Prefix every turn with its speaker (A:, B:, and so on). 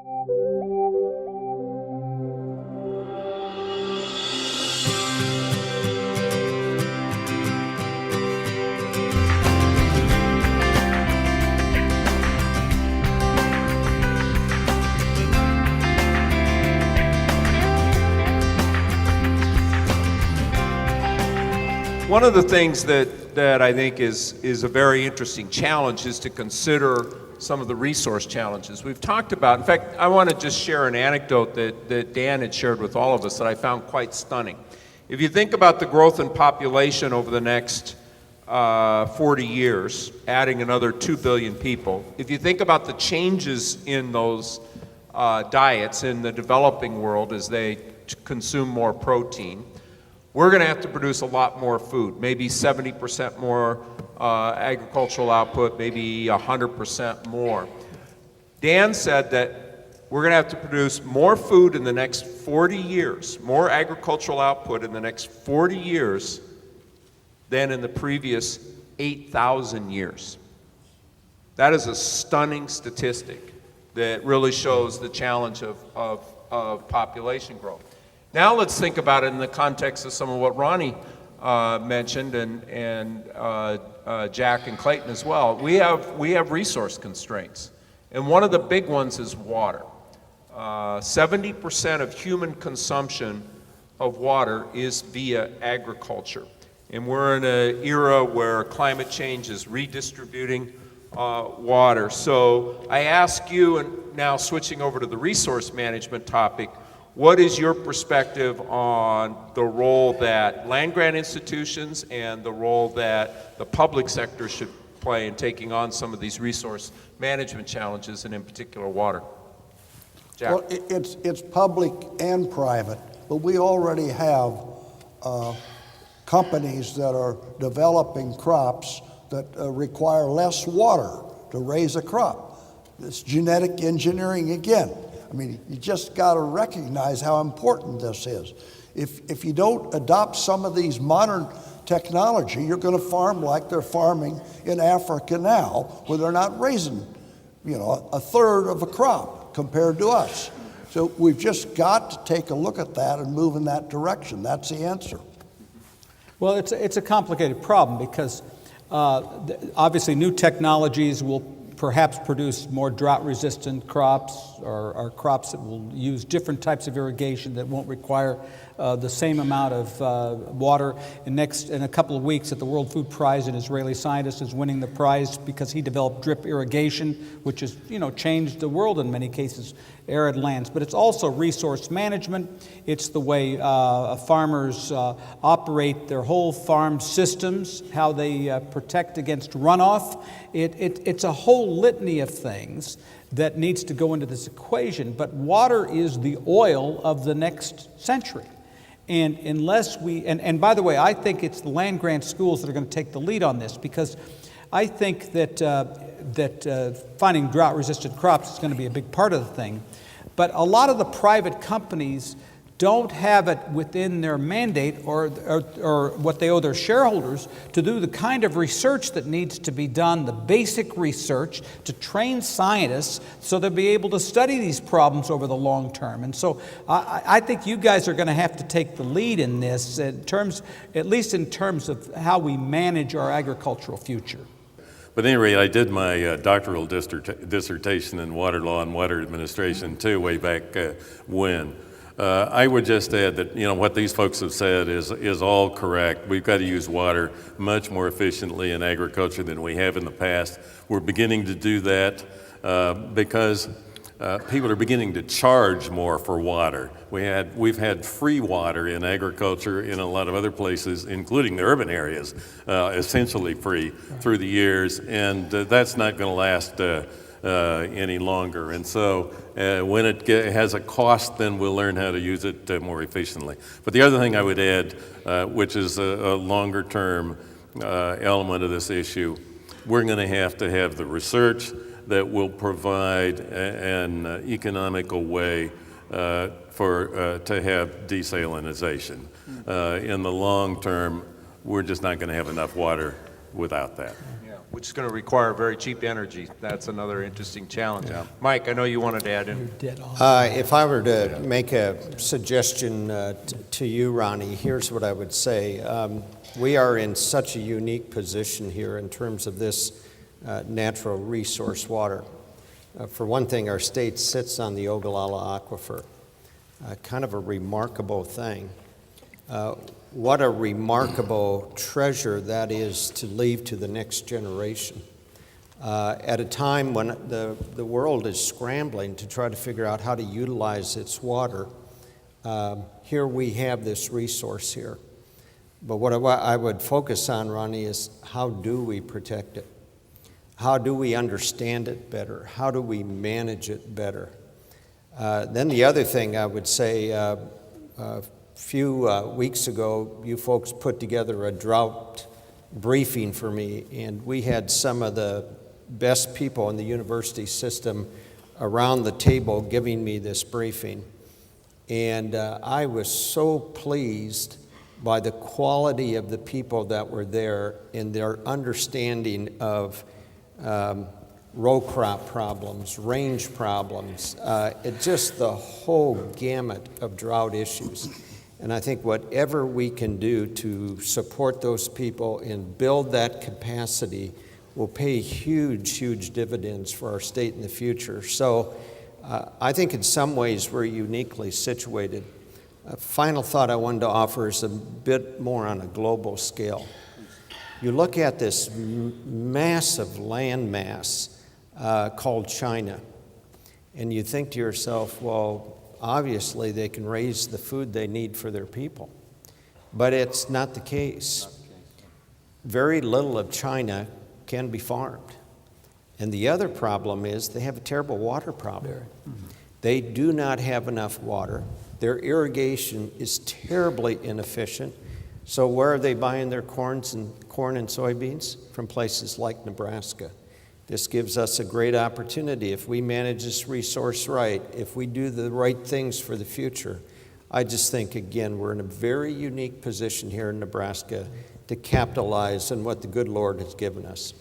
A: One of the things that I think is a very interesting challenge is to consider some of the resource challenges. We've talked about, in fact, I want to just share an anecdote that Dan had shared with all of us that I found quite stunning. If you think about the growth in population over the next 40 years, adding another 2 billion people, if you think about the changes in those diets in the developing world as they consume more protein, we're going to have to produce a lot more food, maybe 70% more agricultural output, maybe 100% more. Dan said that we're going to have to produce more food in the next 40 years, more agricultural output in the next 40 years than in the previous 8,000 years. That is a stunning statistic that really shows the challenge of population growth. Now let's think about it in the context of some of what Ronnie mentioned and Jack and Clayton as well. We have resource constraints, and one of the big ones is water. 70% of human consumption of water is via agriculture, and we're in an era where climate change is redistributing water. So I ask you, and now switching over to the resource management topic, what is your perspective on the role that land-grant institutions and the role that the public sector should play in taking on some of these resource management challenges, and in particular water? Jack?
B: Well, it's public and private, but we already have companies that are developing crops that require less water to raise a crop. It's genetic engineering again. I mean, you just got to recognize how important this is. If you don't adopt some of these modern technology, you're going to farm like they're farming in Africa now, where they're not raising, a third of a crop compared to us. So we've just got to take a look at that and move in that direction. That's the answer.
C: Well, it's a complicated problem because obviously new technologies will perhaps produce more drought-resistant crops or crops that will use different types of irrigation that won't require the same amount of water. In a couple of weeks at the World Food Prize, an Israeli scientist is winning the prize because he developed drip irrigation, which has changed the world in many cases, arid lands. But it's also resource management. It's the way farmers operate their whole farm systems, how they protect against runoff. It's a whole litany of things that needs to go into this equation. But water is the oil of the next century. And unless and by the way, I think it's the land-grant schools that are going to take the lead on this, because I think that finding drought-resistant crops is going to be a big part of the thing. But a lot of the private companies don't have it within their mandate or what they owe their shareholders to do the kind of research that needs to be done, the basic research to train scientists so they'll be able to study these problems over the long term. And so I think you guys are going to have to take the lead in this, at least in terms of how we manage our agricultural future.
D: But at any rate, I did my doctoral dissertation in water law and water administration too, way back when. I would just add that what these folks have said is all correct. We've got to use water much more efficiently in agriculture than we have in the past. We're beginning to do that because people are beginning to charge more for water. We've had free water in agriculture in a lot of other places, including the urban areas, essentially free through the years, and that's not going to last any longer. And so when it has a cost, then we'll learn how to use it more efficiently. But the other thing I would add, which is a longer term element of this issue, we're going to have the research that will provide an economical way to have desalinization. In the long term, we're just not going to have enough water without that.
A: which is going to require very cheap energy. That's another interesting challenge. Mike, I know you wanted to add in.
C: Dead on.
E: If I were to make a suggestion to you, Ronnie, here's what I would say. We are in such a unique position here in terms of this natural resource water. For one thing, our state sits on the Ogallala Aquifer, kind of a remarkable thing. What a remarkable treasure that is to leave to the next generation. At a time when the world is scrambling to try to figure out how to utilize its water, here we have this resource here. But what I would focus on, Ronnie, is how do we protect it? How do we understand it better? How do we manage it better? Then the other thing I would say, a few weeks ago, you folks put together a drought briefing for me, and we had some of the best people in the university system around the table giving me this briefing. And I was so pleased by the quality of the people that were there in their understanding of row crop problems, range problems, just the whole gamut of drought issues. And I think whatever we can do to support those people and build that capacity will pay huge, huge dividends for our state in the future. So I think in some ways we're uniquely situated. A final thought I wanted to offer is a bit more on a global scale. You look at this massive landmass called China, and you think to yourself, well, obviously they can raise the food they need for their people. But it's not the case. Very little of China can be farmed. And the other problem is they have a terrible water problem. They do not have enough water. Their irrigation is terribly inefficient. So where are they buying their corn and soybeans? From places like Nebraska. This gives us a great opportunity if we manage this resource right, if we do the right things for the future. I just think, again, we're in a very unique position here in Nebraska to capitalize on what the good Lord has given us.